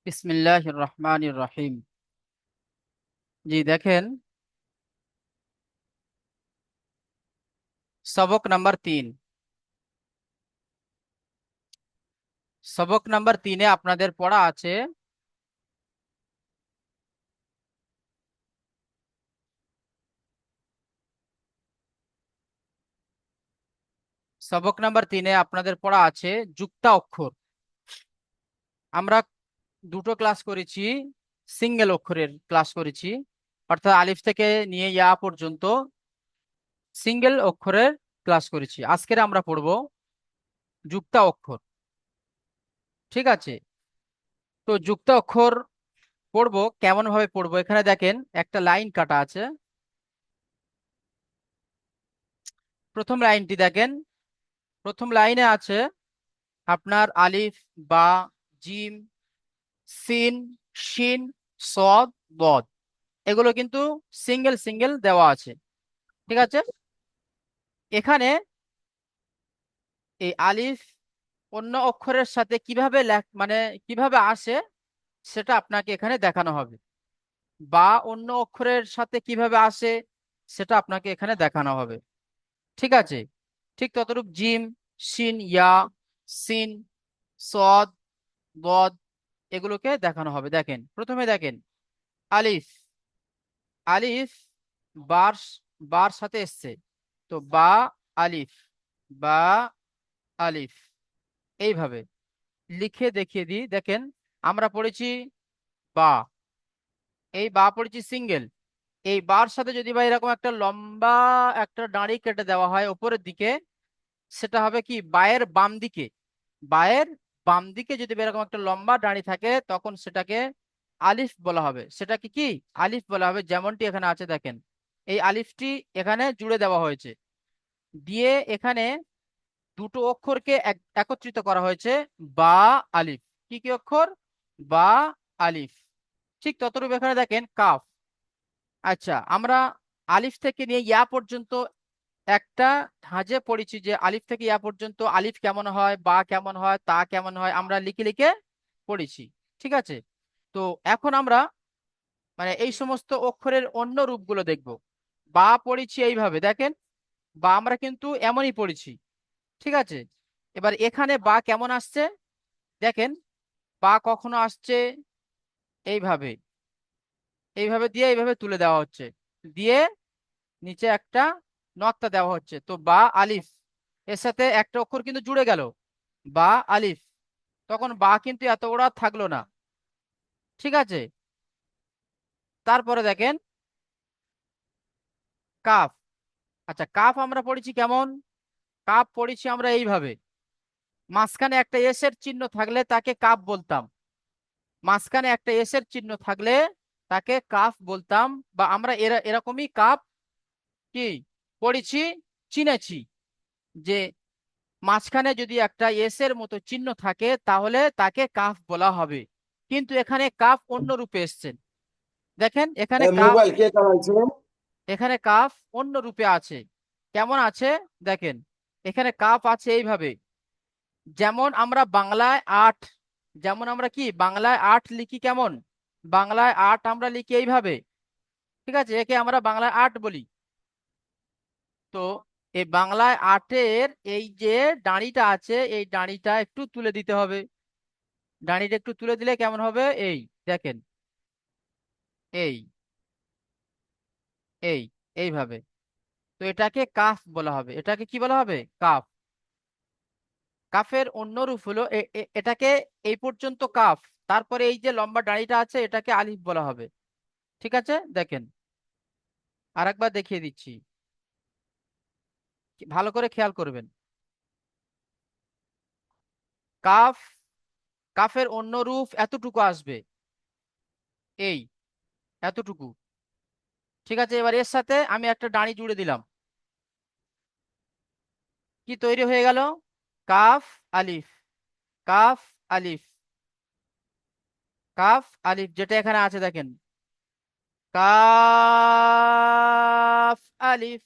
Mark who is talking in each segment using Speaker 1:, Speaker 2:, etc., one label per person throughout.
Speaker 1: বিসমিল্লাহির রহমানির রহিম। জি দেখেন, সবক নাম্বার 3। সবক নাম্বার 3-এ আপনাদের পড়া আছে সবক নাম্বার 3-এ আপনাদের পড়া আছে যুক্তা অক্ষর। আমরা দুটো ক্লাস করেছি, সিঙ্গেল অক্ষরের ক্লাস করেছি, অর্থাৎ আলিফ থেকে নিয়ে ইয়া পর্যন্ত সিঙ্গেল অক্ষরের ক্লাস করেছি। আজকের আমরা পড়ব যুক্তা অক্ষর। ঠিক আছে, তো যুক্তা অক্ষর পড়বো কেমন ভাবে পড়বো, এখানে দেখেন একটা লাইন কাটা আছে। প্রথম লাইনটি দেখেন, প্রথম লাইনে আছে আপনার আলিফ, বা, জিম, সিন, শিন, সদ, বদ। এগুলো কিন্তু সিঙ্গেল সিঙ্গেল দেওয়া আছে। ঠিক আছে, এখানে এই আলিফ অন্য অক্ষরের সাথে কিভাবে মানে কিভাবে আসে সেটা আপনাকে এখানে দেখানো হবে, বা অন্য অক্ষরের সাথে কিভাবে আসে সেটা আপনাকে এখানে দেখানো হবে। ঠিক আছে, ঠিক ততরূপ জিম, শিন, ইয়া, সিন, সদ, বদ এগুলোকে দেখানো হবে। দেখেন প্রথমে দেখেন আলিফ। আলিফ বার, বার সাথে এসছে, তো বা আলিফ, বা আলিফ এইভাবে লিখে দেখিয়ে দিই। দেখেন আমরা পড়েছি বা, এই বা পড়েছি সিঙ্গেল। এই বার সাথে যদি বা এরকম একটা লম্বা একটা দাঁড়ি কেটে দেওয়া হয় উপরের দিকে, সেটা হবে কি বায়ের বাম দিকে। বায়ের বাম দিকে যদি এরকম একটা লম্বা দাঁড়ি থাকে তখন সেটাকে আলিফ বলা হবে। সেটাকে কি আলিফ বলা হবে, যেমনটি এখানে আছে দেখেন। এই আলিফটি এখানে জুড়ে দেওয়া হয়েছে, দিয়ে এখানে দুটো অক্ষরকে একত্রিত করা হয়েছে, বা আলিফ। কি কি অক্ষর? বা আলিফ। ঠিক ততরূপ এখানে দেখেন কাফ। আচ্ছা, আমরা আলিফ থেকে নিয়ে ইয়া পর্যন্ত একটা ধাঁজে পড়েছি যে আলিফ থেকে ইয়া পর্যন্ত আলিফ কেমন হয়, বা কেমন হয়, তা কেমন হয়, আমরা লিখে লিখে পড়েছি। ঠিক আছে, তো এখন আমরা মানে এই সমস্ত অক্ষরের অন্য রূপগুলো দেখব। বা পড়েছি এইভাবে দেখেন, বা আমরা কিন্তু এমনই পড়েছি। ঠিক আছে, এবার এখানে বা কেমন আসছে দেখেন। বা কখনো আসছে এইভাবে, এইভাবে দিয়ে এইভাবে তুলে দেওয়া হচ্ছে, দিয়ে নিচে একটা নক্তা দেওয়া হচ্ছে, তো বা আলিফ। এর সাথে একটা অক্ষর কিন্তু জুড়ে গেল, বা আলিফ। তখন বা কিন্তু এত বড় আর থাকলো না। ঠিক আছে, তারপরে দেখেন কাফ। আচ্ছা, কাফ আমরা পড়েছি কেমন? কাফ পড়েছি আমরা এইভাবে, মাঝখানে একটা এস এর চিহ্ন থাকলে তাকে কাফ বলতাম। মাঝখানে একটা এস এর চিহ্ন থাকলে তাকে কাফ বলতাম, বা আমরা এরকমই কাফ কি পড়েছি, চিনেছি যে মাঝখানে যদি একটা এস এর মতো চিহ্ন থাকে তাহলে তাকে কাফ বলা হবে। কিন্তু এখানে কাফ অন্য রূপে এসছেন। দেখেন এখানে কাফ,
Speaker 2: মোবাইল কে চালাইছে?
Speaker 1: এখানে কাফ অন্য রূপে আছে। কেমন আছে দেখেন, এখানে কাফ আছে এইভাবে, যেমন আমরা বাংলায় আট, যেমন আমরা কি বাংলায় আট লিখি কেমন, বাংলায় আট আমরা লিখি এইভাবে। ঠিক আছে, একে আমরা বাংলায় আট বলি। তো এই বাংলায় আটের এই যে দাঁড়িটা আছে, এই দাঁড়িটা একটু তুলে দিতে হবে। দাঁড়িটা একটু তুলে দিলে কেমন হবে, এই দেখেন, এই এই এইভাবে। তো এটাকে কাফ বলা হবে। এটাকে কি বলা হবে? কাফ। কাফের অন্য রূপ হলো এটাকে এই পর্যন্ত কাফ, তারপরে এই যে লম্বা দাঁড়িটা আছে এটাকে আলিফ বলা হবে। ঠিক আছে, দেখেন আরেকবার দেখিয়ে দিচ্ছি, ভালো করে খেয়াল করবেন। কাফ, কাফের অন্য রূপ এতটুকু আসবে, এই এতটুকু। ঠিক আছে, এবার এর সাথে আমি একটা দাঁড়ি জুড়ে দিলাম, কি তৈরি হয়ে গেল? কাফ আলিফ, কাফ আলিফ, কাফ আলিফ, যেটা এখানে আছে দেখেন, কাফ আলিফ।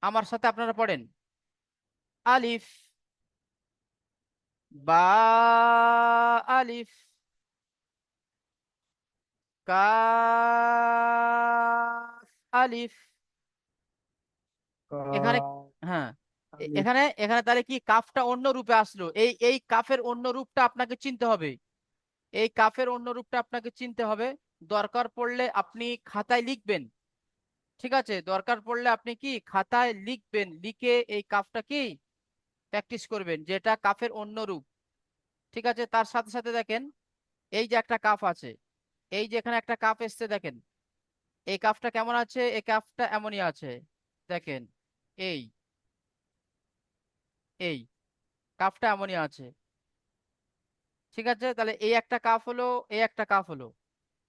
Speaker 1: আমার সাথে আপনারা পড়েন, আলিফ, বা আলিফ, কাফ আলিফ। এখানে
Speaker 2: কাফ
Speaker 1: হ্যাঁ,
Speaker 2: আলিফ।
Speaker 1: এখানে এখানে তাহলে কি কাফটা অন্য রূপে আসলো, এই এই কাফের অন্য রূপটা আপনাকে চিনতে হবে। এই কাফের অন্য রূপটা আপনাকে চিনতে হবে। দরকার পড়লে আপনি খাতায় লিখবেন। ঠিক আছে, দরকার পড়লে আপনি কি খাতায় লিখবেন, লিখে এই কাফটা কি প্র্যাকটিস করবেন, যেটা কাফের অন্য রূপ। ঠিক আছে, তার সাথে সাথে দেখেন এই যে একটা কাফ আছে, এই যে এখানে একটা কাফ এসছে দেখেন, এই কাফটা কেমন আছে, এই কাফটা এমনই আছে। দেখেন এই এই কাফটা এমনই আছে। ঠিক আছে, তাহলে এই একটা কাফ হলো, এই একটা কাফ হলো,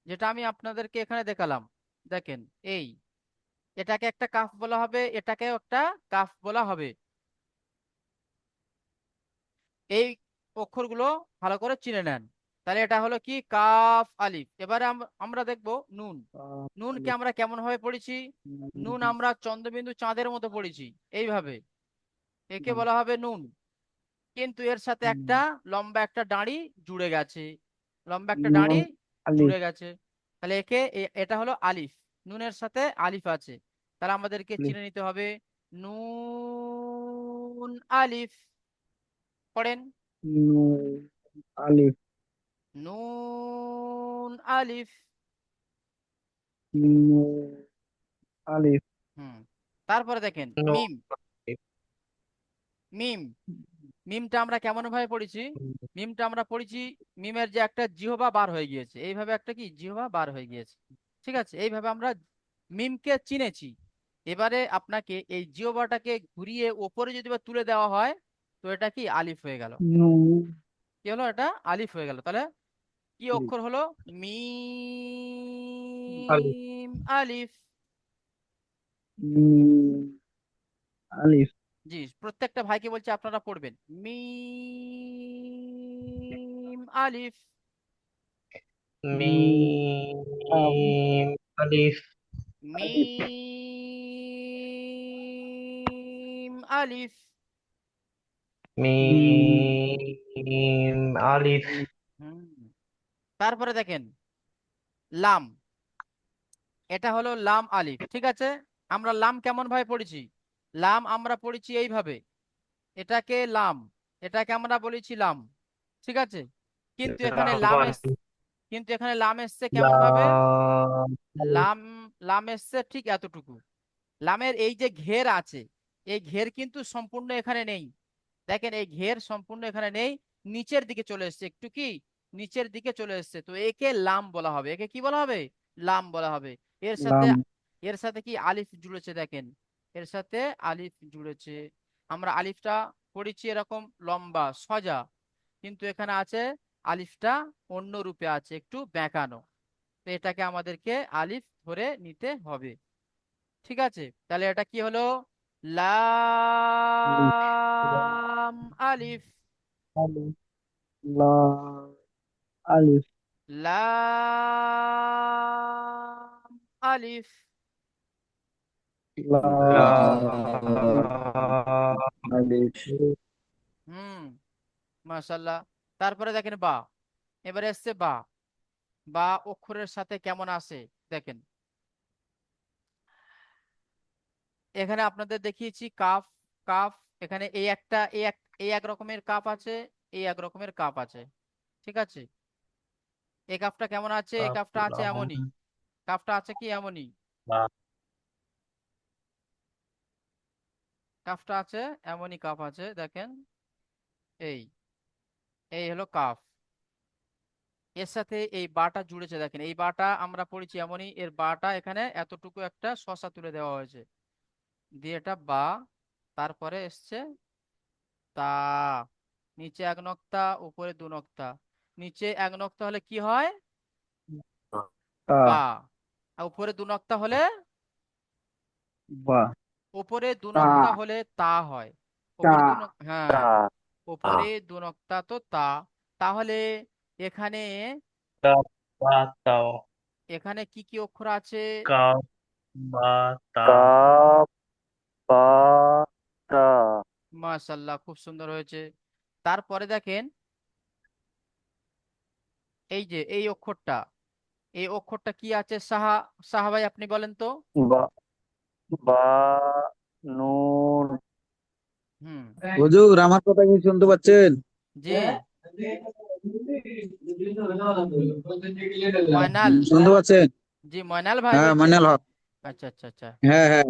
Speaker 1: যেটা আমি আপনাদেরকে এখানে দেখালাম। দেখেন এই, এটাকে একটা কাফ বলা হবে, এটাকেও একটা কাফ বলা হবে। এই অক্ষরগুলো ভালো করে চিনে নেন। তাহলে এটা হলো কি কাফ আলিফ। এবারে আমরা দেখব নুন।
Speaker 2: কাফ
Speaker 1: নুনকে
Speaker 2: আলিফ।
Speaker 1: আমরা কেমন ভাবে পড়েছি? নুন আমরা চন্দ্রবিন্দু চাঁদের মতো পড়েছি, এইভাবে। একে বলা হবে নুন। কিন্তু এর সাথে একটা লম্বা একটা দাঁড়ি জুড়ে গেছে, লম্বা একটা দাঁড়ি
Speaker 2: নুন আলিফ।
Speaker 1: জুড়ে গেছে। তাহলে একে এটা হলো আলিফ। নুনের সাথে আলিফ আছে। তাহলে আমাদেরকে
Speaker 2: আলিফ।
Speaker 1: চিনে নিতে হবে নুন আলিফ। পড়েন
Speaker 2: নুন আলিফ।
Speaker 1: নুন আলিফ।
Speaker 2: নুন আলিফ।
Speaker 1: হুম, তারপরে দেখেন
Speaker 2: নুন
Speaker 1: মিম। মিম, মিমটা আমরা কেমন ভাবে পড়েছি? মিমটা আমরা পড়েছি, মিমের যে একটা জিহ্বা বার হয়ে গিয়েছে, এইভাবে একটা কি জিহ্বা বার হয়ে গিয়েছে। ঠিক আছে, এইভাবে আমরা মিমকে চিনেছি। এবারে আপনাকে এই জিহ্বাটাকে ঘুরিয়ে ওপরে যদি বা তুলে দেওয়া হয়, তো এটা কি আলিফ হয়ে গেল।
Speaker 2: নুন
Speaker 1: কি হলো? এটা আলিফ হয়ে গেল। তাহলে কি
Speaker 2: আলিফ।
Speaker 1: অক্ষর হলো?
Speaker 2: আলিফ।
Speaker 1: মিম আলিফ।
Speaker 2: নুন আলিফ।
Speaker 1: জি, প্রত্যেকটা ভাইকে বলছি আপনারা পড়বেন মিম আলিফ।
Speaker 2: আলিফ।
Speaker 3: মিম আলিফ
Speaker 2: আলিফ।
Speaker 1: মিম আলিফ।
Speaker 2: মিম
Speaker 3: মিম আলিফ
Speaker 2: আলিফ।
Speaker 1: হুম, তারপরে দেখেন লাম। এটা হলো লাম আলিফ। ঠিক আছে, আমরা লাম কেমন ভাবে পড়েছি? লাম আমরা পড়েছি এইভাবে, এটাকে লাম, এটাকে আমরা বলেছি লাম। ঠিক আছে, কিন্তু এখানে
Speaker 3: লাম
Speaker 1: লাম
Speaker 3: আলিফ
Speaker 1: কিন্তু এখানে লাম এসছে কেমন ভাবে?
Speaker 3: লাম আলিফ
Speaker 1: লাম, লাম এসছে ঠিক এতটুকু। লামের এই যে ঘের আছে, এই ঘের কিন্তু সম্পূর্ণ এখানে নেই। দেখেন এই ঘের সম্পূর্ণ এখানে নেই, নিচের দিকে চলে এসেছে একটু, কি নিচের দিকে চলে এসেছে, তো একে লাম বলা হবে। একে কি বলা হবে? লাম বলা হবে। এর সাথে,
Speaker 2: লাম।
Speaker 1: এর সাথে কি আলিফ জুড়েছে দেখেন, এর সাথে আলিফ জুড়েছে। আমরা আলিফটা পড়েছি এরকম লম্বা সোজা, কিন্তু এখানে আছে আলিফটা অন্য রূপে আছে, একটু বেঁকানো। তো এটাকে আমাদেরকে আলিফ ধরে নিতে হবে। ঠিক আছে, তাহলে এটা কি হলো?
Speaker 2: আলিফ।
Speaker 1: লাম আলিফ।
Speaker 2: আলিফ। লাম আলিফ।
Speaker 1: লাম আলিফ।
Speaker 2: লাম
Speaker 3: লাম
Speaker 2: আলিফ।
Speaker 1: হুম, মাশাল্লাহ। তারপরে দেখেন বা। এবারে এসছে বা। বা অক্ষরের সাথে কেমন আছে দেখেন, এখানে আপনাদের দেখিয়েছি কাফ। কাফ, এখানে এই একটা এই এক রকমের কাপ আছে, এই এক রকমের কাপ আছে। ঠিক আছে, এই কাপটা কেমন আছে? এই
Speaker 3: কাফ
Speaker 1: কাপটা আছে
Speaker 3: লাম
Speaker 1: এমনই, কাপটা আছে কি এমনই,
Speaker 3: লাম
Speaker 1: কাপটা আছে এমনই, কাপ আছে দেখেন এই, এই হলো কাফ। এর সাথে এই বাটা জুড়েছে দেখেন, এই বাটা আমরা পড়েছি এমনই, এর বাটা এখানে এতটুকু একটা শসা তুলে দেওয়া হয়েছে, দিয়ে এটা বা। তারপরে এসছে তা, নিচে এক নক্তা উপরে দু নক্তা। নিচে এক নক্তা হলে কি হয়?
Speaker 2: তা।
Speaker 1: বা। আর উপরে দু নক্তা হলে,
Speaker 2: বা।
Speaker 1: উপরে দু
Speaker 2: তা।
Speaker 1: নক্তা হলে তা হয়।
Speaker 2: তা।
Speaker 1: উপরে হ্যাঁ,
Speaker 3: তা তা
Speaker 1: উপরে দু নক্তা তো তা। তাহলে এখানে,
Speaker 3: কাফ বা তাও
Speaker 1: এখানে কি কি অক্ষর আছে?
Speaker 3: কাফ বা তা
Speaker 2: কাপ বা তা।
Speaker 1: মাশাল্লাহ, খুব সুন্দর হয়েছে। তারপরে দেখেন এই যে এই অক্ষরটা কি আছে সাহা? সাহা ভাই আপনি বলেন তো।
Speaker 2: বা বা নুন।
Speaker 1: হুম।
Speaker 4: হুজুর আমার কথা কি শুনতে পাচ্ছেন?
Speaker 1: জি। ময়নাল।
Speaker 4: শুনতে পাচ্ছেন?
Speaker 1: জি ময়নাল ভাই
Speaker 4: হ্যাঁ,
Speaker 1: বলছেন।
Speaker 4: মান্নাল হক।
Speaker 1: আচ্ছা আচ্ছা আচ্ছা।
Speaker 4: হ্যাঁ, হ্যাঁ।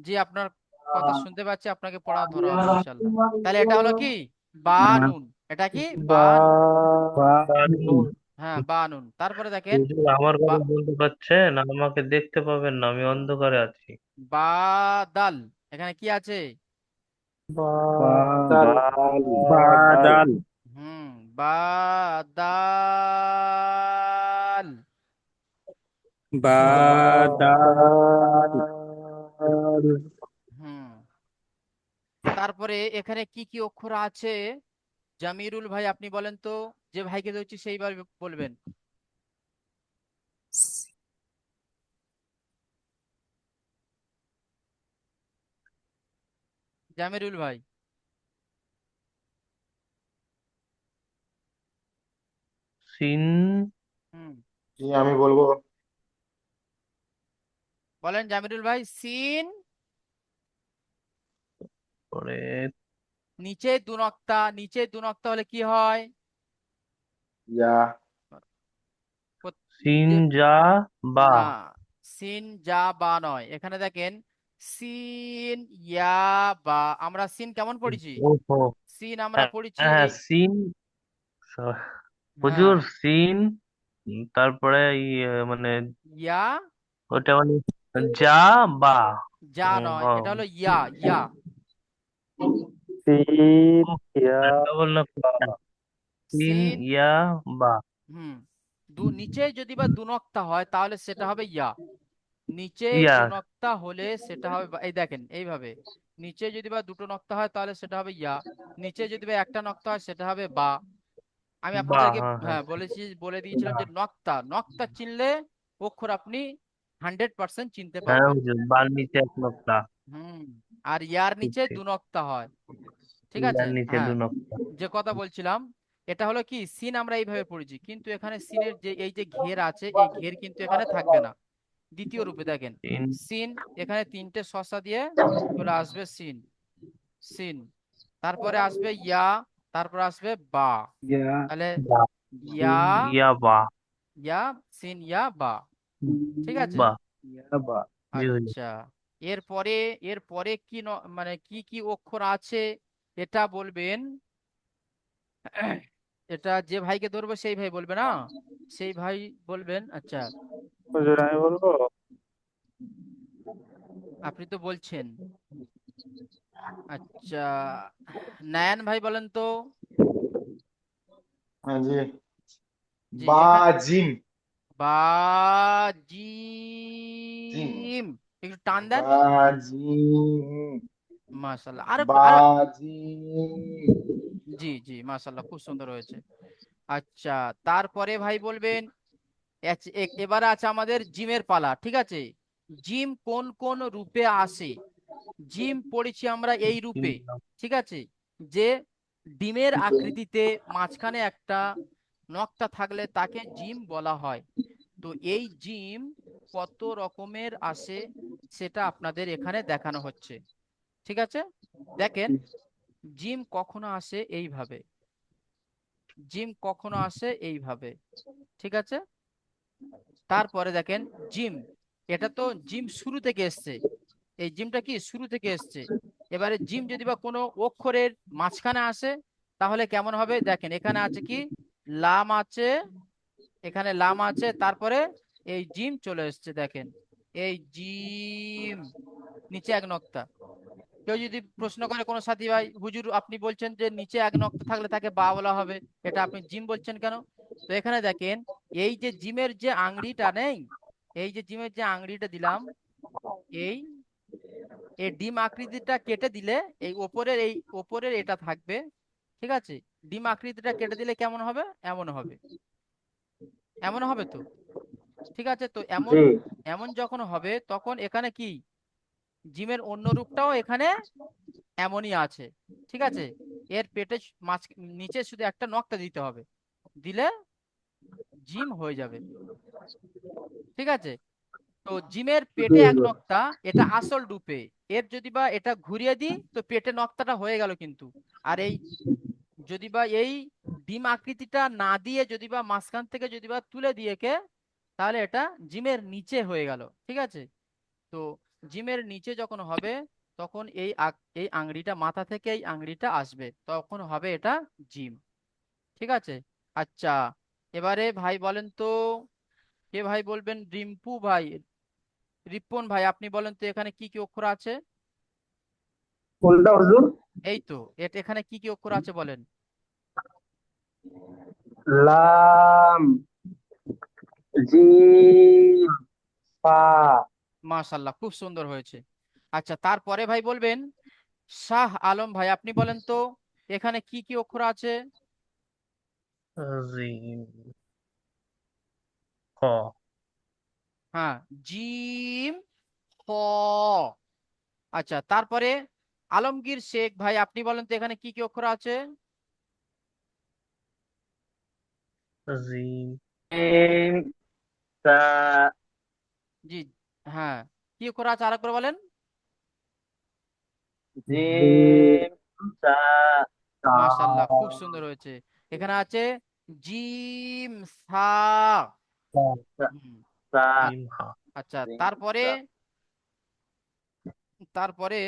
Speaker 1: জি আপনার কথা শুনতে পাচ্ছি, আপনাকে পড়া ধরা হবে ইনশাল্লাহ। তাহলে এটা হলো কি বা
Speaker 4: হ্যাঁ,
Speaker 1: নুন। এটা কি বা
Speaker 2: বা
Speaker 1: নুন।
Speaker 2: বা
Speaker 3: বানু।
Speaker 1: হ্যাঁ বা নুন, তারপরে দেখেন
Speaker 3: হুজুর আমার
Speaker 1: বা
Speaker 3: কথা বলতে পারছেন? আমাকে দেখতে পাবেন না, আমি অন্ধকারে আছি।
Speaker 1: বাদাল। এখানে কি আছে?
Speaker 2: বাদাল বাদাল
Speaker 4: বাদাল।
Speaker 1: হুম, বাদাল।
Speaker 4: বাদাল।
Speaker 2: বাদাল
Speaker 1: হুম। তারপরে এখানে কি কি অক্ষর আছে? জামিরুল ভাই আপনি বলেন তো, যে ভাইকে ধরছি সেইভাবে বলবেন। জামিরুল ভাই
Speaker 3: সিন।
Speaker 1: হুম
Speaker 5: জি আমি বলবো।
Speaker 1: বলেন জামিরুল ভাই। সিন,
Speaker 3: পরে
Speaker 1: নিচে দু নক্তা হলে কি হয়?
Speaker 5: ইয়া।
Speaker 3: সিন
Speaker 1: যে
Speaker 3: যা বা।
Speaker 1: না, সিন যা বা নয়, এখানে দেখেন সিন ইয়া বা। আমরা সিন কেমন পড়েছি?
Speaker 3: ওহো।
Speaker 1: সিন আমরা
Speaker 3: হ্যাঁ,
Speaker 1: পড়েছি
Speaker 3: হ্যাঁ,
Speaker 1: এই।
Speaker 3: সিন।
Speaker 1: হ্যাঁ,
Speaker 3: হুজুর সিন, তারপরে মানে
Speaker 1: ইয়া।
Speaker 3: ওটা মানে যা বা।
Speaker 1: যা
Speaker 3: ও,
Speaker 1: নয়,
Speaker 3: হ্যাঁ।
Speaker 1: এটা হলো ইয়া ইয়া।
Speaker 2: সিন
Speaker 3: ও,
Speaker 2: ইয়া
Speaker 3: ডবল না? সিন
Speaker 1: সিন
Speaker 3: ইয়া বা।
Speaker 1: হুম নিচে যদি বা দু নক্তা হয় তাহলে সেটা হবে ইয়া। নিচে
Speaker 3: ইয়া।
Speaker 1: দু নক্তা হলে সেটা হবে এই দেখেন এইভাবে। নিচে যদি বা দুটো নক্তা হয় তাহলে সেটা হবে ইয়া। নিচে যদি বা একটা নক্তা হয় সেটা হবে বা। আমি
Speaker 3: বা,
Speaker 1: আপনাদেরকে
Speaker 3: হ্যাঁ, হ্যাঁ।
Speaker 1: হ্যাঁ বলে দিয়েছিলাম যে নক্তা নক্তা চিনলে অক্ষর আপনি 100% চিনতে
Speaker 3: হ্যাঁ
Speaker 1: পারবেন।
Speaker 3: হুজুর, বার নিচে এক নোকতা।
Speaker 1: হুম। আর ইয়ার
Speaker 3: ঠিক
Speaker 1: নিচে
Speaker 3: ঠিক।
Speaker 1: দু নক্তা হয়। ঠিক আছে
Speaker 3: ইয়ার নিচে দু
Speaker 1: হ্যাঁ।
Speaker 3: নোকতা।
Speaker 1: যে কথা বলছিলাম, এটা হলো কি সিন আমরা এইভাবে পড়েছি, কিন্তু এখানে সিনের যে এই যে ঘের আছে এই ঘের কিন্তু এখানে থাকবে না। দ্বিতীয় রূপে দেখেন
Speaker 3: সিন।
Speaker 1: সিন, এখানে তিনটে শসা দিয়ে চলে আসবে সিন। সিন, তারপরে আসবে ইয়া, তারপর আসবে বা।
Speaker 2: ইয়া
Speaker 1: তাহলে
Speaker 3: বা।
Speaker 1: ইয়া,
Speaker 3: সিন ইয়া বা।
Speaker 1: ইয়া, সিন ইয়া বা। ঠিক আছে।
Speaker 3: বা।
Speaker 2: ইয়া বা
Speaker 3: জি হুজুর।
Speaker 1: আচ্ছা, এরপরে এরপরে কি মানে কি কি অক্ষর আছে এটা বলবেন। এটা যে ভাইকে ধরবে সেই ভাই বলবে না, সেই ভাই বলবেন। আচ্ছা,
Speaker 2: হুজুর আমি বলবো।
Speaker 1: আপনি তো বলছেন। আচ্ছা, নায়ান ভাই বলেন তো।
Speaker 5: হ্যাঁ জি।
Speaker 1: জি
Speaker 5: বা
Speaker 1: এখানে
Speaker 5: জিম।
Speaker 1: বা
Speaker 5: জিম।
Speaker 1: জিম, একটু টান দেন।
Speaker 5: বা জিম।
Speaker 1: মাশাল্লাহ, আর একটু
Speaker 5: বা
Speaker 1: আর।
Speaker 5: জিম।
Speaker 1: জি জি মাশাল্লাহ, খুব সুন্দর হয়েছে। আচ্ছা, তারপরে ভাই বলবেন এবারে আছে আমাদের জিমের পালা। ঠিক আছে, জিম কোন কোন রূপে আসে? জিম পড়েছি আমরা এই রূপে। ঠিক আছে, যে ডিমের আকৃতিতে মাঝখানে একটা নক্তা থাকলে তাকে জিম বলা হয়। তো এই জিম কত রকমের আসে সেটা আপনাদের এখানে দেখানো হচ্ছে। ঠিক আছে, দেখেন জিম কখনো আসে এইভাবে, জিম কখনো আসে এইভাবে। ঠিক আছে, তারপরে দেখেন জিম, এটা তো জিম শুরু থেকে এসছে। এই জিমটা কি শুরু থেকে এসছে। এবারে জিম যদি বা কোনো অক্ষরের মাঝখানে আসে তাহলে কেমন হবে? দেখেন এখানে আছে কি লাম আছে, এখানে লাম আছে, তারপরে এই জিম চলে এসছে। দেখেন এই জিম, নিচে এক নক্তা। কেউ যদি প্রশ্ন করে কোনো সাথী ভাই, হুজুর আপনি বলছেন যে নিচে এক নক্তা থাকলে তাকে বা বলা হবে, এটা আপনি জিম বলছেন কেন? তো এখানে দেখেন এই যে জিমের যে আংড়িটা নেই, এই যে জিমের যে আংড়িটা দিলাম, এই এই ডিম আকৃতিটা কেটে দিলে এই ওপরের এটা থাকবে। ঠিক আছে, ডিম আকৃতিটা কেটে দিলে কেমন হবে? এমন হবে, এমন হবে তো। ঠিক আছে, তো এমন
Speaker 5: জি।
Speaker 1: এমন যখন হবে তখন এখানে কি জিমের অন্য রূপটাও এখানে এমনই আছে। ঠিক আছে, এর পেটে নিচে শুধু একটা নক্তা দিতে হবে। দিলে জিম হয়ে যাবে। ঠিক আছে, তো জিমের পেটে এক নক্তা, এটা আসল রূপে। এর যদি বা এটা ঘুরিয়ে দিই তো পেটে নক্তাটা হয়ে গেল কিন্তু। আর এই যদি বা এই ডিম আকৃতিটা না দিয়ে যদি বা মাঝখান থেকে যদি বা তুলে দিয়ে কে, তাহলে এটা জিমের নিচে হয়ে গেল। ঠিক আছে, তো জিমের নিচে যখন হবে তখন এই আংড়িটা মাথা থেকে এই আংড়িটা আসবে, তখন হবে এটা জিম। ঠিক আছে, আচ্ছা, এবারে ভাই বলেন তো, কে ভাই বলবেন? রিম্পু ভাই, রিপন ভাই, আপনি বলেন তো এখানে কি কি অক্ষর আছে?
Speaker 2: কোনটা হুজুর?
Speaker 1: এই তো, এখানে কি কি অক্ষর আছে বলেন।
Speaker 2: লাম, জিম, ফা।
Speaker 1: মাশাল্লাহ, খুব সুন্দর হয়েছে। আচ্ছা, তারপরে ভাই বলবেন শাহ আলম ভাই, আপনি বলেন তো এখানে কি কি অক্ষর আছে?
Speaker 3: জিম, খ,
Speaker 1: হ্যাঁ, জিম, খ। আচ্ছা, তারপরে আলমগীর শেখ ভাই, আপনি বলেন তো এখানে কি কি অক্ষর আছে?
Speaker 3: জিম,
Speaker 2: জিম, সা,
Speaker 1: জি, হ্যাঁ, কি অক্ষর আছে আরেকবার বলেন।
Speaker 2: জিম, সা, সা,
Speaker 1: মাশাল্লাহ, খুব সুন্দর হয়েছে। এখানে আছে জিম, সা।
Speaker 2: সা,
Speaker 1: হুম,
Speaker 2: সা,
Speaker 3: জিম, হা,
Speaker 1: আচ্ছা,
Speaker 2: জিম,
Speaker 1: তারপরে
Speaker 2: সা।
Speaker 1: তারপরে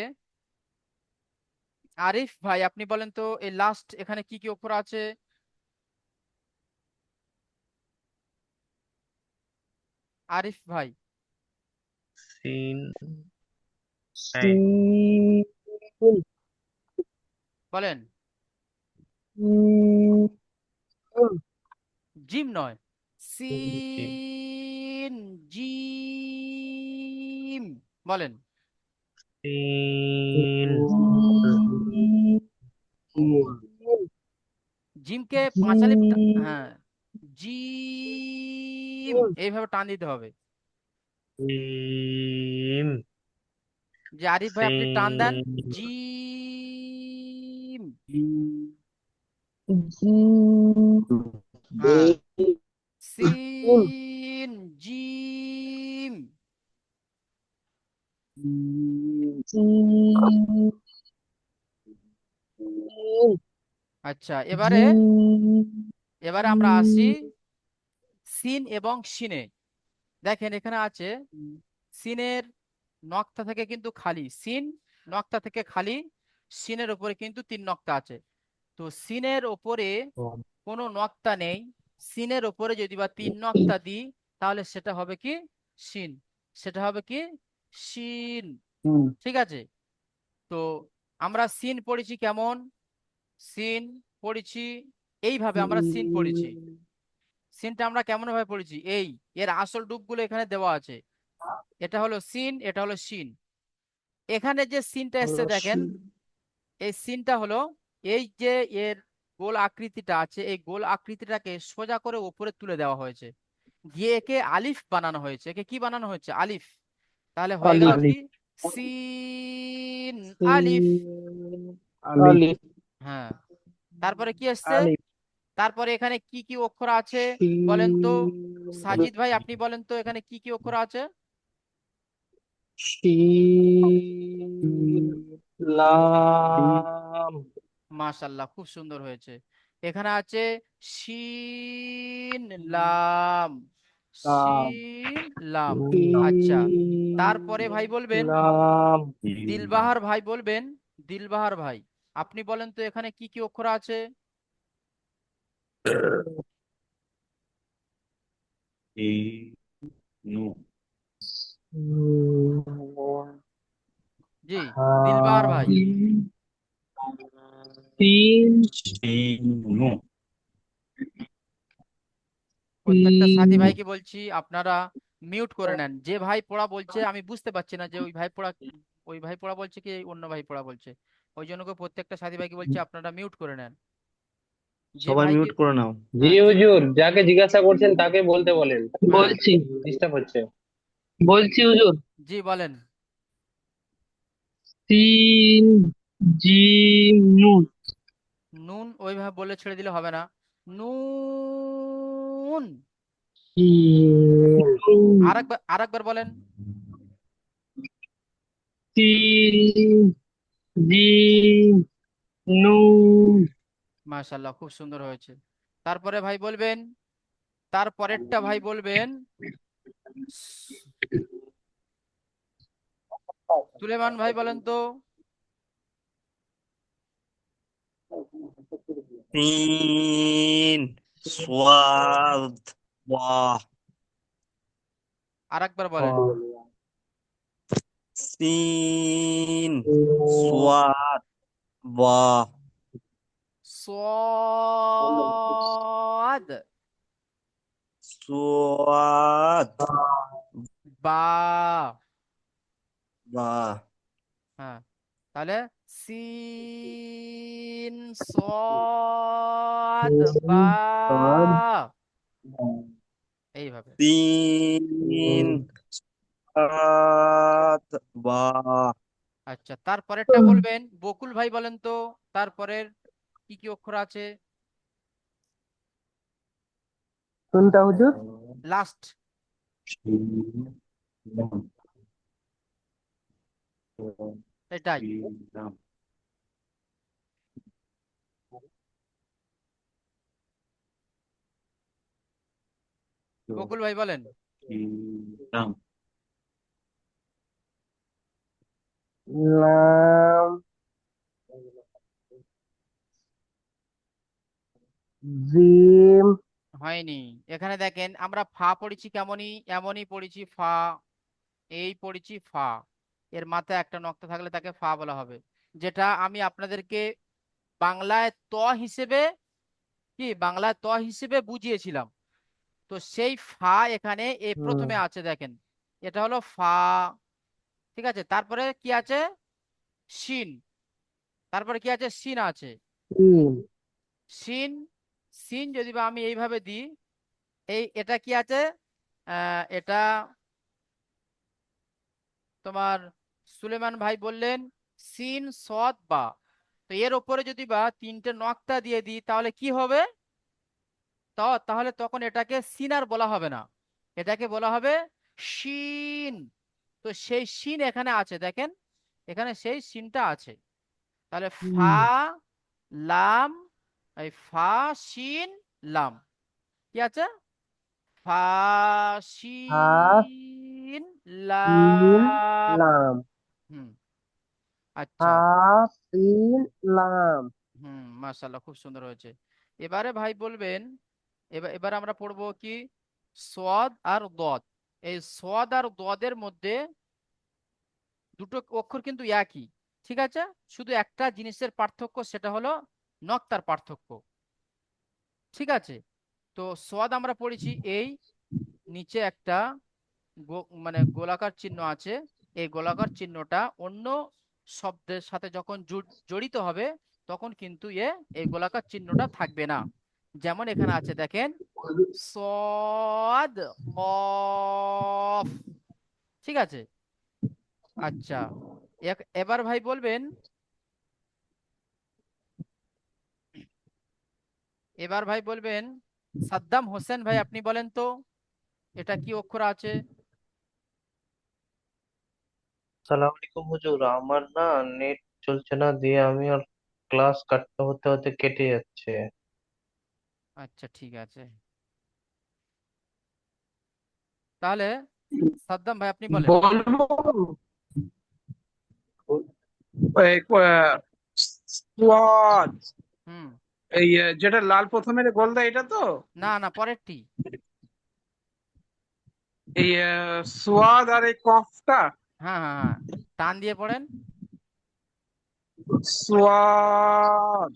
Speaker 1: আরিফ ভাই, আপনি বলেন তো এই লাস্ট এখানে কি কি অক্ষর আছে? আরিফ ভাই
Speaker 3: সিন, এই,
Speaker 2: সিন,
Speaker 1: বলেন।
Speaker 2: সিন,
Speaker 1: জিম নয়,
Speaker 3: জিম,
Speaker 1: সিন, জিম, বলেন।
Speaker 3: সিন,
Speaker 1: জিমকে পাঁচালি হ্যাঁ, জিম এইভাবে টান দিতে হবে।
Speaker 3: জিম,
Speaker 1: যে আরিফ ভাই আপনি টান দেন,
Speaker 3: সিন,
Speaker 1: জিম।
Speaker 2: জিম,
Speaker 1: হ্যাঁ, সিন, জিম। আচ্ছা, এবারে এবারে আমরা আসি সিন এবং শিনে। দেখেন এখানে আছে সিনের নক্তা থেকে কিন্তু খালি, সিন নক্তা থেকে খালি, সিনের উপরে কিন্তু তিন নক্তা আছে। তো সিনের ওপরে কোনো নক্তা নেই, সিনের ওপরে যদি বা তিন নক্তা দিই তাহলে সেটা হবে কি? শিন। সেটা হবে কি? শিন। ঠিক আছে, তো আমরা সিন পড়েছি কেমন? সিন পড়েছি এইভাবে, আমরা সিন পড়েছি। সিনটা আমরা কেমন ভাবে পড়েছি? এর আসল রূপগুলো এখানে দেওয়া আছে। এটা হলো সিন, এটা হলো শিন। এখানে যে সিনটা এসছে দেখেন, এই সিনটা হলো এই যে এর গোল আকৃতিটা আছে, এই গোল আকৃতিটাকে সোজা করে উপরে তুলে দেওয়া হয়েছে, দিয়ে একে আলিফ বানানো হয়েছে। একে কি বানানো হয়েছে? আলিফ। তাহলে হয়ে গেল কি?
Speaker 2: আলিফ,
Speaker 1: সিন, আলিফ।
Speaker 2: সিন, আলিফ,
Speaker 1: হ্যাঁ, তারপরে কি আসছে?
Speaker 2: আলিফ,
Speaker 1: তারপরে এখানে কি কি অক্ষর আছে বলেন তো?
Speaker 2: সিন,
Speaker 1: সাজিদ ভাই, আপনি বলেন তো এখানে কি কি অক্ষর আছে?
Speaker 2: শিন, লাম,
Speaker 1: মাশাল্লাহ, খুব সুন্দর হয়েছে। এখানে আছে শিন, লাম,
Speaker 2: লাম,
Speaker 1: শিন, লাম। আচ্ছা, তারপরে
Speaker 2: শিন,
Speaker 1: ভাই বলবেন
Speaker 2: লাম,
Speaker 1: দিলবাহার ভাই বলবেন, দিলবাহার ভাই, আপনি বলেন তো এখানে কি কি অক্ষর আছে?
Speaker 2: নুন,
Speaker 1: জি,
Speaker 2: হা,
Speaker 1: দিলবাহার ভাই।
Speaker 2: তিন,
Speaker 1: প্রত্যেকটা সাথী
Speaker 2: তিন,
Speaker 1: ভাইকে বলছি আপনারা মিউট করে নেন। যে ভাই পড়া বলছে আমি বুঝতে পারছি না যে ওই ভাই পড়া বলছে কি অন্য ভাই পড়া বলছে। ওই জন্য করে প্রত্যেকটা সাথী ভাইকে বলছি আপনারা মিউট করে নেন। যে
Speaker 4: সবাই
Speaker 1: ভাইকে
Speaker 4: মিউট করে নাও।
Speaker 5: জি
Speaker 1: হ্যাঁ,
Speaker 5: হুজুর, যাকে জিজ্ঞাসা করছেন তাকে বলতে বলেন,
Speaker 1: হ্যাঁ,
Speaker 5: বলছি, ডিস্টার্ব হচ্ছে। বলছি হুজুর,
Speaker 1: জি বলেন।
Speaker 5: তিন, জিম, নুন।
Speaker 1: নুন ওইভাবে বলে ছেড়ে দিলে হবে না। নুন।
Speaker 2: সিন,
Speaker 1: আরেকবার বলেন।
Speaker 5: সিন, জিম, নুন।
Speaker 1: মাশাআল্লাহ, খুব সুন্দর হয়েছে। তারপরে ভাই বলবেন, তারপরেরটা ভাই বলবেন সুলেমান ভাই বলেন তো।
Speaker 6: سين صاد ضاء
Speaker 1: আরেকবার বলেন।
Speaker 6: سين صاد ضاء
Speaker 1: صاد
Speaker 6: صاد
Speaker 1: বা।
Speaker 6: ضاء
Speaker 1: হ্যাঁ, তাহলে সিন সদ বা, এইভাবে।
Speaker 6: سين صاد ضاء
Speaker 1: আচ্ছা, তারপরেরটা বলবেন বকুল ভাই বলেন তো, তারপরের কি কি অক্ষর আছে
Speaker 2: কোনটা হুজুর?
Speaker 1: লাস্ট? এটাই। বকুল ভাই বলেন।
Speaker 2: লাম, জিম,
Speaker 1: হয়নি। এখানে দেখেন আমরা ফা পড়েছি কেমনই, এমনই পড়েছি ফা, এই পড়েছি ফা, এর মাথায় একটা নক্তা থাকলে তাকে ফা বলা হবে, যেটা আমি আপনাদেরকে বাংলায় ত হিসেবে, বাংলায় ত হিসেবে বুঝিয়েছিলাম। তো সেই ফা এখানে এ
Speaker 2: হুম,
Speaker 1: প্রথমে আছে দেখেন, এটা হলো ফা। ঠিক আছে, তারপরে কি আছে? শিন। তারপরে কি আছে? সিন আছে।
Speaker 2: সিন,
Speaker 1: সিন, সিন যদি বা আমি এইভাবে দিই, এটা কি আছে? এটা তোমার সুলেমান ভাই বললেন সিন সদ বা, তো এর ওপরে যদি বা তিনটে নক্তা দিয়ে দিই তাহলে কি হবে? তাহলে তখন এটাকে সিন আর বলা হবে না, এটাকে বলা হবে শিন। তো সেই শিন এখানে আছে দেখেন, এখানে সেই শিনটা আছে। তাহলে ফা,
Speaker 2: হুম,
Speaker 1: লাম, এই ফা, শিন, লাম, কি আছে? ফা,
Speaker 2: হাস,
Speaker 1: শিন,
Speaker 2: সিন,
Speaker 1: লাম।
Speaker 2: লাম,
Speaker 1: হুম। আচ্ছা।
Speaker 2: হাস, সিন, লাম।
Speaker 1: মাশাআল্লাহ, খুব সুন্দর হয়েছে। এবারে ভাই বলবেন, এবার আমরা পড়বো কি, সোয়াদ আর দদ। এই সোয়াদ আর দদের মধ্যে দুটো অক্ষর কিন্তু একই, ঠিক আছে, শুধু একটা জিনিসের পার্থক্য, সেটা হলো নক্তার পার্থক্য। ঠিক আছে, তো সোয়াদ আমরা পড়েছি এই নিচে একটা মানে গোলাকার চিহ্ন আছে, এই গোলাকার চিহ্নটা অন্য শব্দের সাথে যখন জড়িত হবে তখন কিন্তু এই গোলাকার চিহ্নটা থাকবে না। যেমন এখানে আছে দেখেন, সদ, কফ। ঠিক আছে। আচ্ছা, এবার ভাই বলবেন, এবার ভাই বলবেন সাদ্দাম হোসেন ভাই আপনি বলেন তো, এটা কি অক্ষর আছে?
Speaker 3: সালাম আলাইকুম হুজুর, আমার না নেট চলছে না, দিয়ে আমি আর ক্লাস কাটতে হতে হতে কেটে যাচ্ছে।
Speaker 1: আচ্ছা, ঠিক আছে, তাহলে সাদ্দাম ভাই আপনি বলেন।
Speaker 7: বলবো এই, স্কোয়াড,
Speaker 1: হুম।
Speaker 7: এই যেটা লাল প্রথমের গোলদা এটা তো,
Speaker 1: না না, পরেরটি।
Speaker 7: এই সোয়াদ আর এই কফটা,
Speaker 1: হ্যাঁ হ্যাঁ হ্যাঁ, টান দিয়ে পড়েন।
Speaker 7: সোয়াদ,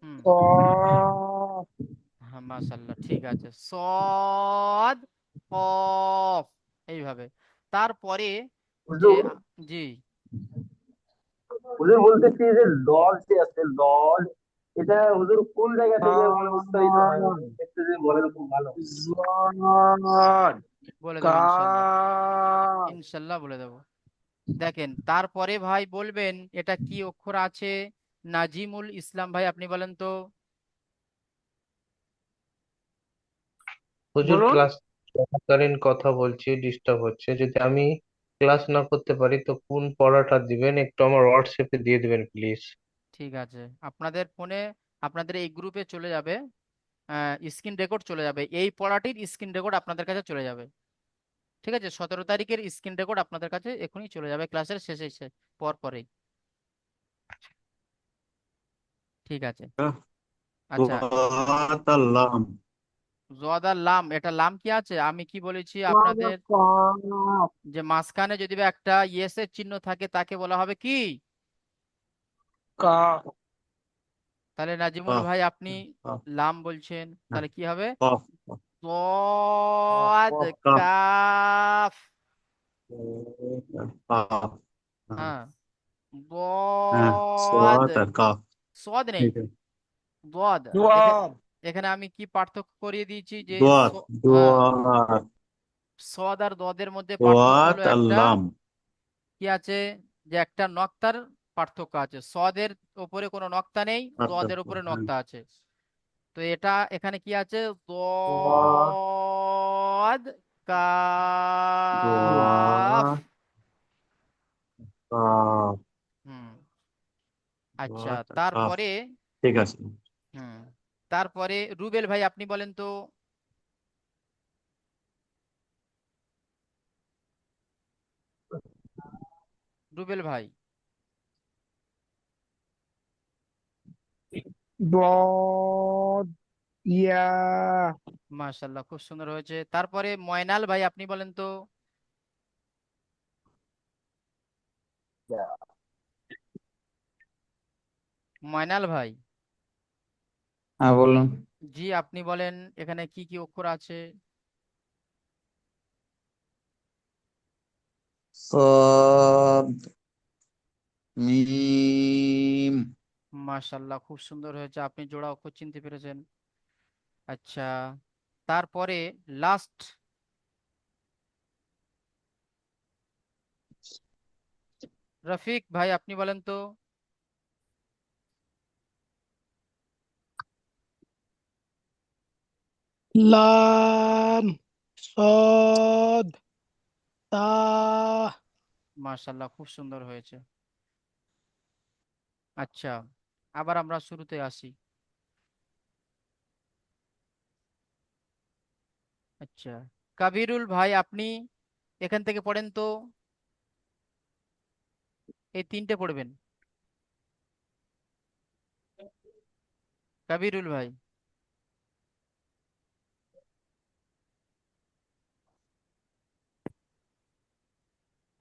Speaker 1: হুম।
Speaker 7: কফ।
Speaker 1: হ্যাঁ, মাশাআল্লাহ, ঠিক আছে, সদ, কফ, এইভাবে। তারপরে যে
Speaker 2: হুজুর,
Speaker 1: জি,
Speaker 2: হুজুর বলতেছি যে ডট যে আছে ডট, এটা হুজুর কোন জায়গা থেকে মানে উচ্চারিত হয় হুজুর? একটু যদি বলেন খুব ভালো।
Speaker 7: জড,
Speaker 1: বলে দেবো ইনশাল্লাহ,
Speaker 7: কাফ।
Speaker 1: ইনশাল্লাহ বলে দেবো। দেখেন তারপরে ভাই বলবেন এটা কি অক্ষর আছে? নাজিমুল ইসলাম ভাই আপনি বলেন তো।
Speaker 3: হুজুর
Speaker 5: বলুন।
Speaker 3: ক্লাস চলাকালীন কথা বলছি, ডিস্টার্ব হচ্ছে। যদি আমি ক্লাস না করতে পারি তো কোন পড়াটা দিবেন, একটু আমার হোয়াটসঅ্যাপে দিয়ে দিবেন প্লিজ।
Speaker 1: ঠিক আছে, আপনাদের ফোনে, আপনাদের এই গ্রুপে চলে যাবে, স্ক্রিন রেকর্ড চলে যাবে, এই পড়াটির স্ক্রিন রেকর্ড আপনাদের কাছে চলে যাবে। ঠিক আছে, 17 তারিখের স্ক্রিন রেকর্ড আপনাদের কাছে এখনই চলে যাবে, ক্লাসের শেষে পর পরেই। ঠিক আছে। আচ্ছা,
Speaker 4: আল্লাহ
Speaker 1: জোয়াদ আর লাম, এটা লাম কি আছে, আমি কি বলেছি আপনাদের, যে মাঝখানে যদি বা একটা ইয়েস এর চিহ্ন থাকে তাকে বলা হবে কি?
Speaker 5: কাফ।
Speaker 1: তাহলে নাজিমুল
Speaker 4: কাফ
Speaker 1: ভাই আপনি
Speaker 4: কাফ
Speaker 1: লাম বলছেন, তাহলে কি হবে?
Speaker 4: কাফ
Speaker 1: দদ
Speaker 4: কাফ
Speaker 1: কাফ।
Speaker 4: কাফ
Speaker 1: হ্যাঁ,
Speaker 4: হ্যাঁ
Speaker 1: দদ,
Speaker 4: সোয়াত আর কাফ
Speaker 1: সদ নেই,
Speaker 4: ঠিক আছে
Speaker 1: দদ। এখানে
Speaker 5: জোয়াব।
Speaker 1: এখানে আমি কি পার্থক্য করিয়ে দিয়েছি যে
Speaker 4: দোয়াত
Speaker 1: হ্যাঁ,
Speaker 4: দোয়াত
Speaker 1: সদ আর দদের মধ্যে পার্থক্য
Speaker 4: দোয়াত
Speaker 1: হলো একটা,
Speaker 4: আল্লাম
Speaker 1: কি আছে, যে একটা নক্তার পার্থক্য আছে, সদের উপরে কোনো নক্তা নেই, দদের উপরে নক্তা আছে। তো এটা এখানে কি আছে, দদ কাফ।
Speaker 4: দোয়াত কাফ
Speaker 1: হুম। আচ্ছা,
Speaker 4: দোয়াত আর কাফ
Speaker 1: তারপরে,
Speaker 4: ঠিক আছে
Speaker 1: হুম, তারপরে রুবেল ভাই আপনি বলেন তো, রুবেল ভাই।
Speaker 5: ضاد ইয়া।
Speaker 1: মাশাল্লাহ, খুব সুন্দর হয়েছে। তারপরে ময়নাল ভাই আপনি বলেন তো, ময়নাল ভাই।
Speaker 4: হ্যাঁ বলুন
Speaker 1: জি, আপনি বলেন এখানে কি কি অক্ষর আছে?
Speaker 4: صاد মিম
Speaker 1: মাশাল্লাহ, খুব সুন্দর হয়েছে, আপনি জোড়া অক্ষর চিনতে পেরেছেন। আচ্ছা, তারপরে লাস্ট, রফিক ভাই আপনি বলেন তো,
Speaker 5: লাম صاد তা।
Speaker 1: মাশাল্লাহ, খুব সুন্দর হয়েছে। আচ্ছা, আবার আমরা শুরুতে আসি। আচ্ছা, কাবিরুল ভাই আপনি এখান থেকে পড়েন তো, এই তিনটে পড়বেন, কাবিরুল ভাই।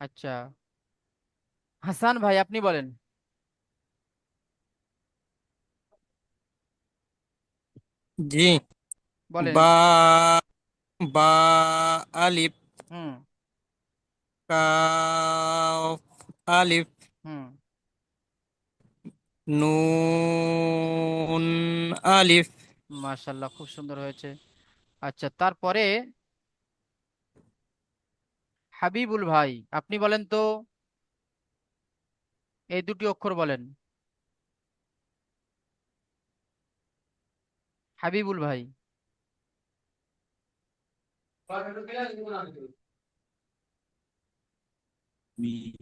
Speaker 1: আচ্ছা, হাসান ভাই আপনি বলেন,
Speaker 8: জি।
Speaker 1: বলেন।
Speaker 8: বা, বা, আলিফ,
Speaker 1: হুম।
Speaker 8: কাফ, আলিফ,
Speaker 1: হুম।
Speaker 8: নুন, আলিফ।
Speaker 1: মাশাল্লাহ, খুব সুন্দর হয়েছে। আচ্ছা, তারপরে হাবিবুল ভাই আপনি বলেন তো, এই দুটি অক্ষর বলেন, হাবিবুল ভাই।
Speaker 7: মিম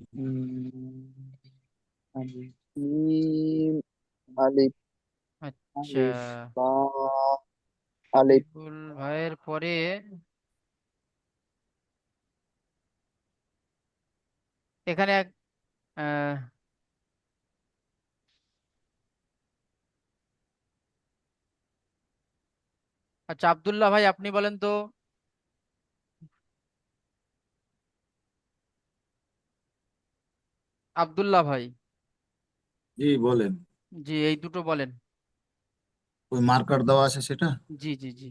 Speaker 7: আলিফ
Speaker 1: আচ্ছা,
Speaker 7: আলিফ বা আলিফ
Speaker 1: হাবিবুল ভাইয়ের পরে এখানে আহ, আচ্ছা, আব্দুল্লাহ ভাই আপনি বলেন তো, আব্দুল্লাহ ভাই।
Speaker 4: জি বলেন
Speaker 1: জি, এই দুটো বলেন।
Speaker 4: ওই মার্কার দেওয়া আছে সেটা
Speaker 1: জি জি জি।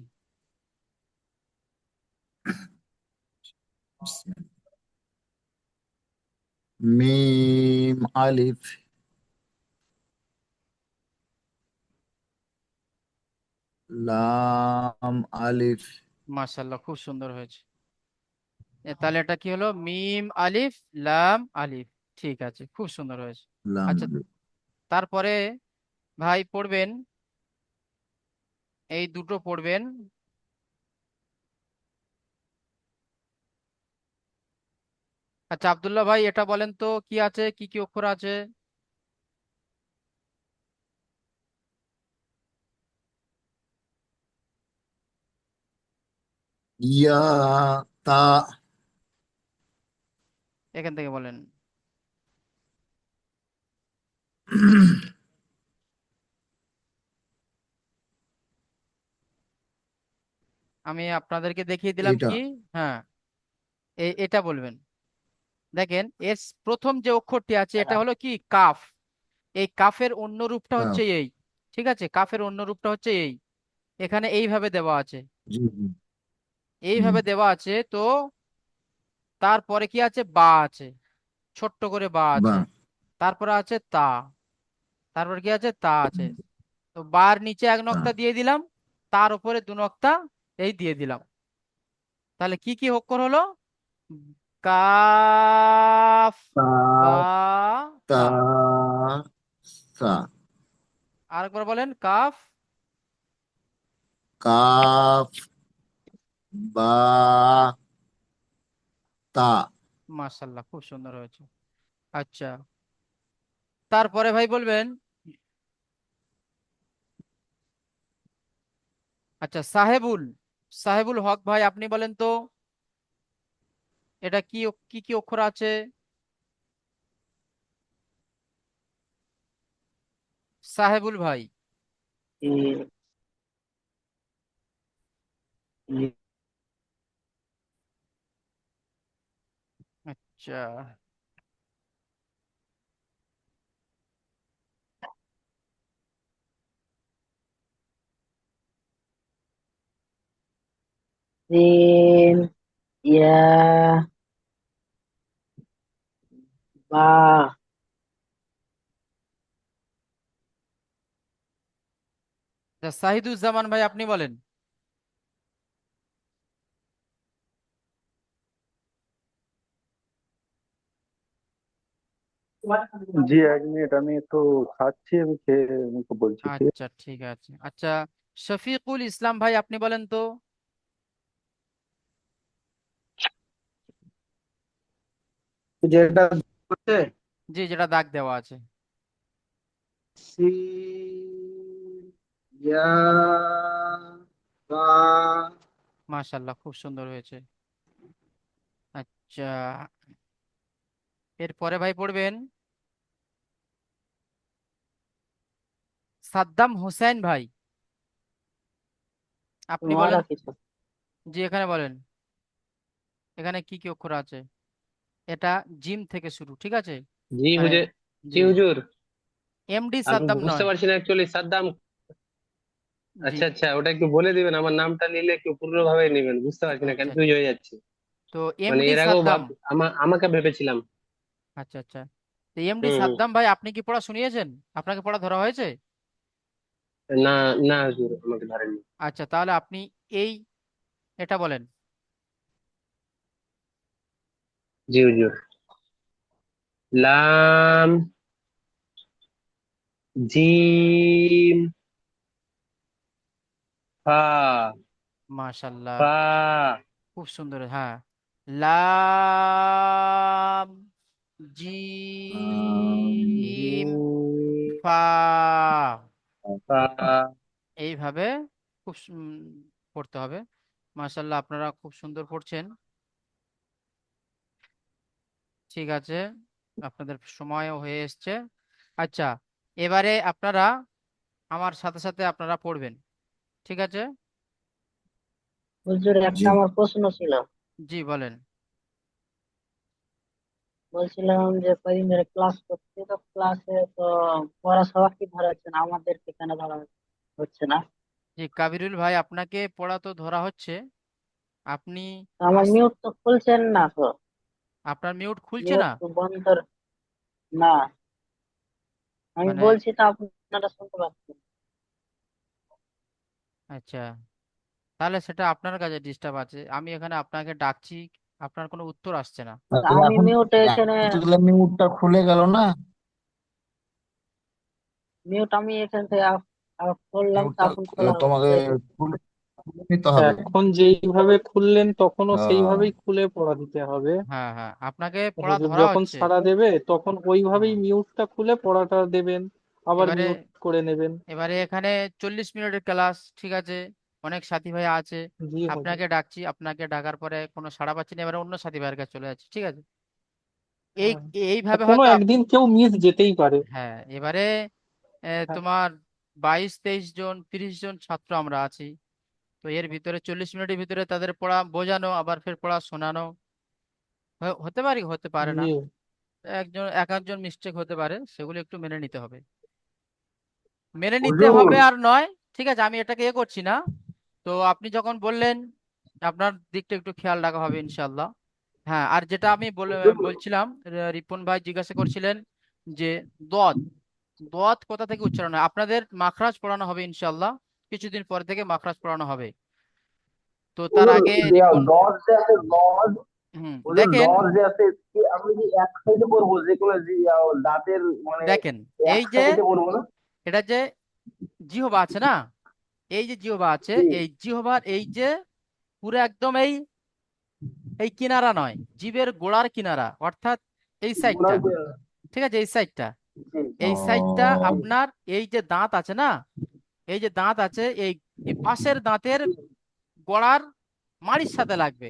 Speaker 4: মিম আলিফ লাম আলিফ
Speaker 1: মাশাল্লাহ, খুব সুন্দর হয়েছে। তাহলে এটা কি হলো, মিম আলিফ লাম আলিফ। ঠিক আছে, খুব সুন্দর হয়েছে।
Speaker 4: লাম
Speaker 1: আচ্ছা,
Speaker 4: আলিফ
Speaker 1: তারপরে ভাই পড়বেন, এই দুটো পড়বেন, আচ্ছা আব্দুল্লাহ ভাই, এটা বলেন তো কি আছে, কি কি অক্ষর আছে?
Speaker 4: ইয়া, তা,
Speaker 1: এখান থেকে বলেন। আমি আপনাদেরকে দেখিয়ে দিলাম
Speaker 4: এটা
Speaker 1: কি। হ্যাঁ, এটা বলবেন। দেখেন এর প্রথম যে অক্ষরটি আছে এটা হলো কি কাফ। এই কাফের অন্য রূপটা
Speaker 4: কাফ।
Speaker 1: হচ্ছে এই। ঠিক আছে, কাফের অন্য রূপটা হচ্ছে এই। এখানে এইভাবে দেওয়া আছে,
Speaker 4: জি জি। হুম,
Speaker 1: এইভাবে দেওয়া আছে। তো তারপরে কি আছে, বা আছে, ছোট্ট করে বা আছে।
Speaker 4: বাহ।
Speaker 1: তারপরে আছে তা, তারপর কি আছে, তা আছে। তো বার নিচে এক
Speaker 4: তা,
Speaker 1: নক্তা দিয়ে দিলাম, তার উপরে দু নক্তা এই দিয়ে দিলাম। তাহলে কি কি অক্ষর হলো? কাফ, বা,
Speaker 4: কাফ, তা,
Speaker 1: তা।
Speaker 4: সা।
Speaker 1: আরেকবার বলেন, কাফ।
Speaker 4: কাফ, বা, তা।
Speaker 1: মাশাল্লাহ, খুব সুন্দর হয়েছে। আচ্ছা, তারপরে ভাই বলবেন। আচ্ছা, সাহেবুল, সাহেবুল হক ভাই আপনি বলেন তো এটা কি কি কি অক্ষর আছে? সাহেবুল ভাই।
Speaker 2: ই- ই-
Speaker 1: আচ্ছা,
Speaker 2: সিন, ইয়া, বা।
Speaker 1: সাহিদুজ্জামান ভাই আপনি বলেন।
Speaker 7: জি, 1 মিনিট, আমি একটু খাচ্ছি, আমি খেয়ে আমাকে বলছি, ঠিক
Speaker 1: আচ্ছা ঠিক আছে। আচ্ছা, শফিকুল ইসলাম ভাই আপনি বলেন তো।
Speaker 7: আছে? যেটা হচ্ছে
Speaker 1: জি, যেটা দাগ দেওয়া আছে।
Speaker 7: সিন, ইয়া, বা।
Speaker 1: মাশাল্লাহ, খুব সুন্দর হয়েছে। আচ্ছা, এরপরে ভাই পড়বেন সাদ্দাম হোসেন ভাই আপনি বলেন।
Speaker 2: তোমার কিছু।
Speaker 1: জি, এখানে বলেন, এখানে কি কি অক্ষর আছে? এটা জিম থেকে শুরু, ঠিক আছে?
Speaker 9: জি
Speaker 1: মানে
Speaker 9: হুজুর।
Speaker 1: জি,
Speaker 9: জি হুজুর।
Speaker 1: এমডি
Speaker 9: আমি
Speaker 1: সাদ্দাম
Speaker 9: বুঝতে
Speaker 1: নয়।
Speaker 9: পারছি না অ্যাকচুয়ালি সাদ্দাম।
Speaker 1: জি,
Speaker 9: আচ্ছা আচ্ছা, ওটা একটু বলে দিবেন, আমার নামটা নিলে একটু পূর্ণভাবে নেবেন, বুঝতে পারছি না,
Speaker 1: আচ্ছা
Speaker 9: কনফিউজ
Speaker 1: আচ্ছা।
Speaker 9: হয়ে যাচ্ছে।
Speaker 1: তো
Speaker 9: মানে
Speaker 1: এমডি
Speaker 9: এর আগেও
Speaker 1: সাদ্দাম।
Speaker 9: আমাকে ভেবেছিলাম।
Speaker 1: আচ্ছা আচ্ছা। তো এমডি
Speaker 9: হুম হুম।
Speaker 1: সাদ্দাম ভাই আপনি কি পড়া শুনিয়েছেন? আপনাকে পড়া ধরা হয়েছে?
Speaker 9: না না হুজুর, আমাকে ধরেননি।
Speaker 1: আচ্ছা, তাহলে আপনি এই এটা বলেন।
Speaker 9: জি হুজুর। লাম, জিম, ফা,
Speaker 1: মাশাল্লাহ,
Speaker 9: ফা,
Speaker 1: খুব সুন্দর। হ্যাঁ, লাম, জিম,
Speaker 7: জিম,
Speaker 1: ফা,
Speaker 9: ফা।
Speaker 1: এইভাবে খুব পড়তে হবে। মাশাল্লাহ, আপনারা খুব সুন্দর পড়ছেন। ঠিক আছে, আপনাদের সময়ও হয়ে এসছে। আচ্ছা, এবারে আপনারা আমার সাথে সাথে আপনারা পড়বেন, ঠিক আছে?
Speaker 2: হুজুর,
Speaker 4: জি।
Speaker 2: একটা আমার প্রশ্ন ছিল।
Speaker 1: জি বলেন।
Speaker 2: বলছিলাম যে কদিন ধরে ক্লাস করছি, তো ক্লাসে তো পড়া সবাইকে ধরাচ্ছে না, আমাদেরকে কেন ধরা হচ্ছে না?
Speaker 1: জি কাবিরুল ভাই, আপনাকে পড়া তো ধরা হচ্ছে। আপনি
Speaker 2: তো আমার
Speaker 1: আস
Speaker 2: মিউট তো খুলছেন না তো।
Speaker 1: আপনার মিউট খুলছে
Speaker 2: মিউট
Speaker 1: না?
Speaker 2: তো বন্ধ না। আমি
Speaker 1: মানে
Speaker 2: বলছি তো আপনারা শুনতে পাচ্ছেন।
Speaker 1: আচ্ছা, তাহলে সেটা আপনার কাছে ডিস্টার্ব আছে। আমি এখানে আপনাকে ডাকছি, আপনার কোনো উত্তর আসছে না।
Speaker 2: তা আমি
Speaker 4: এখন
Speaker 2: মিউটে এখানে,
Speaker 4: এখন তো তাহলে মিউটটা খুলে গেল না?
Speaker 2: মিউট আমি এখান থেকে করলাম,
Speaker 4: মিউটটা
Speaker 2: তখন খোলা
Speaker 4: তোমাকে
Speaker 2: হচ্ছে।
Speaker 4: খুলে নিতে হবে।
Speaker 7: এখন যেইভাবে খুললেন তখনও
Speaker 4: আহ,
Speaker 7: সেইভাবেই খুলে পড়া দিতে হবে।
Speaker 1: হ্যাঁ হ্যাঁ, আপনাকে পড়া
Speaker 7: হুজুর
Speaker 1: ধরা
Speaker 7: যখন
Speaker 1: হচ্ছে।
Speaker 7: সাড়া দেবে তখন ওইভাবেই
Speaker 1: হ্যাঁ,
Speaker 7: মিউটটা খুলে পড়াটা দেবেন, আবার
Speaker 1: এবারে
Speaker 7: মিউট করে নেবেন।
Speaker 1: এবারে এখানে 40 মিনিটের ক্লাস, ঠিক আছে? অনেক সাথী ভাই আছে,
Speaker 7: জি হুজুর।
Speaker 1: আপনাকে ডাকছি, আপনাকে ডাকার পরে কোনো সাড়া পাচ্ছি না, এবারে অন্য সাথী ভাইয়ের কাছে চলে যাচ্ছে, ঠিক আছে? এই
Speaker 7: হ্যাঁ,
Speaker 1: এইভাবে
Speaker 7: কোনো
Speaker 1: হয়তো
Speaker 7: একদিন কেউ মিস যেতেই পারে।
Speaker 1: হ্যাঁ, এবারে
Speaker 7: হ্যাঁ,
Speaker 1: তোমার 22-23 জন 30 জন ছাত্র আমরা আছি। তো এর ভিতরে 40 মিনিটের ভিতরে তাদের পড়া বোঝানো আবার ফের পড়া শোনানো হতে পারে, হতে পারে না।
Speaker 7: জি
Speaker 1: এক একজন মিস্টেক হতে পারে, সেগুলো একটু মেনে নিতে হবে। মেনে নিতে
Speaker 9: হুজুর
Speaker 1: হবে আর নয়, ঠিক আছে? আমি এটাকে করছি না। তো আপনি যখন বললেন, আপনার দিকটা একটু খেয়াল রাখা হবে ইনশাল্লাহ। হ্যাঁ, আর যেটা আমি
Speaker 9: হুজুর
Speaker 1: বলছিলাম, রিপন ভাই জিজ্ঞাসা করছিলেন যে দদ দদ কোথা থেকে উচ্চারণ হয়। আপনাদের মাখরাজ পড়ানো হবে ইনশাল্লাহ, কিছুদিন পর থেকে মাখরাজ পড়ানো হবে। তো তার
Speaker 9: হুজুর
Speaker 1: আগে
Speaker 9: যে
Speaker 1: রিপন,
Speaker 9: দশ যে আছে দশ, হুজুর
Speaker 1: দেখেন
Speaker 9: দশ যে আছে কি আমি কি এক সাইডে পড়বো যে কোনো দাঁতের মানে
Speaker 1: দেখেন
Speaker 9: এক
Speaker 1: এই যে
Speaker 9: সাইডে পড়বো না?
Speaker 1: এটা যে জিহবা আছে না, এই যে জিহবা আছে,
Speaker 9: জি
Speaker 1: এই জিহবার এই যে পুরো একদম এই এই কিনারা নয়, জিভের গোড়ার কিনারা, অর্থাৎ এই সাইডটা,
Speaker 9: গোড়ার
Speaker 1: ঠিক আছে? এই সাইডটা,
Speaker 9: জি
Speaker 1: এই সাইডটা
Speaker 4: আহ,
Speaker 1: আপনার এই যে দাঁত আছে না, এই যে দাঁত আছে, এই এই পাশের দাঁতের গোড়ার মাড়ির সাথে লাগবে।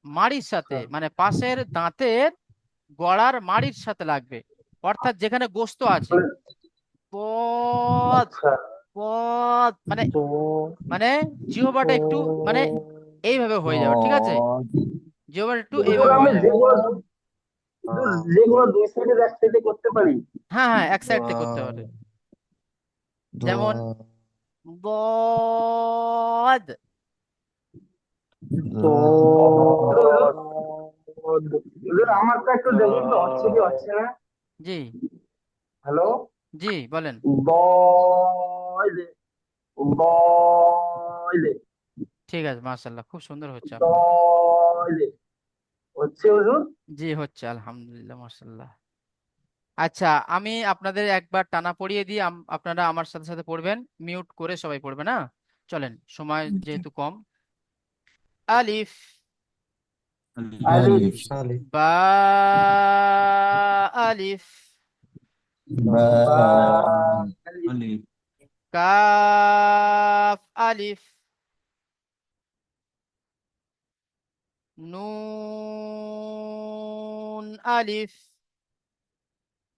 Speaker 1: মাড়ির সাথে
Speaker 9: আচ্ছা
Speaker 1: মানে পাশের দাঁতের গোড়ার মাড়ির সাথে লাগবে, অর্থাৎ যেখানে গোস্ত আছে।
Speaker 9: মানে
Speaker 1: পদ
Speaker 9: আচ্ছা
Speaker 1: পদ মানে
Speaker 7: তো
Speaker 1: মানে জিহ্বাটা একটু মানে এইভাবে হয়ে যাবে, ঠিক আছে?
Speaker 4: আহ,
Speaker 1: জিহ্বাটা একটু
Speaker 9: হুজুর
Speaker 1: এইভাবে
Speaker 9: আমি
Speaker 1: হয়ে যাবে।
Speaker 9: যেগুলো হুজুর যেগুলো দুই সাইডের এক সাইডে করতে পারি।
Speaker 1: হ্যাঁ হ্যাঁ, এক সাইড থেকে করতে হবে। যেমন বদ
Speaker 7: তো
Speaker 9: হুজুর আমারটা একটু দেখুন তো হচ্ছে কি হচ্ছে না।
Speaker 1: জি
Speaker 9: হ্যালো,
Speaker 1: জি বলেন।
Speaker 9: বয়লে বয়লে
Speaker 1: ঠিক আছে, মাশাআল্লাহ, খুব সুন্দর হচ্ছে আপনার।
Speaker 9: বয়লে হচ্ছে হুজুর।
Speaker 1: জি হচ্ছে, আলহামদুলিল্লাহ, মাশাআল্লাহ। আচ্ছা, আমি আপনাদের একবার টানা পড়িয়ে দিয়ে আপনারা আমার সাথে সাথে পড়বেন, মিউট করে সবাই পড়বেন, না? চলেন, সময় যেহেতু কম। আলিফ,
Speaker 9: আলিফ
Speaker 4: আলিফ,
Speaker 1: বা, আলিফ,
Speaker 4: বা,
Speaker 9: বা আলিফ
Speaker 4: আলিফ,
Speaker 1: কাফ, আলিফ, নুন, আলিফ,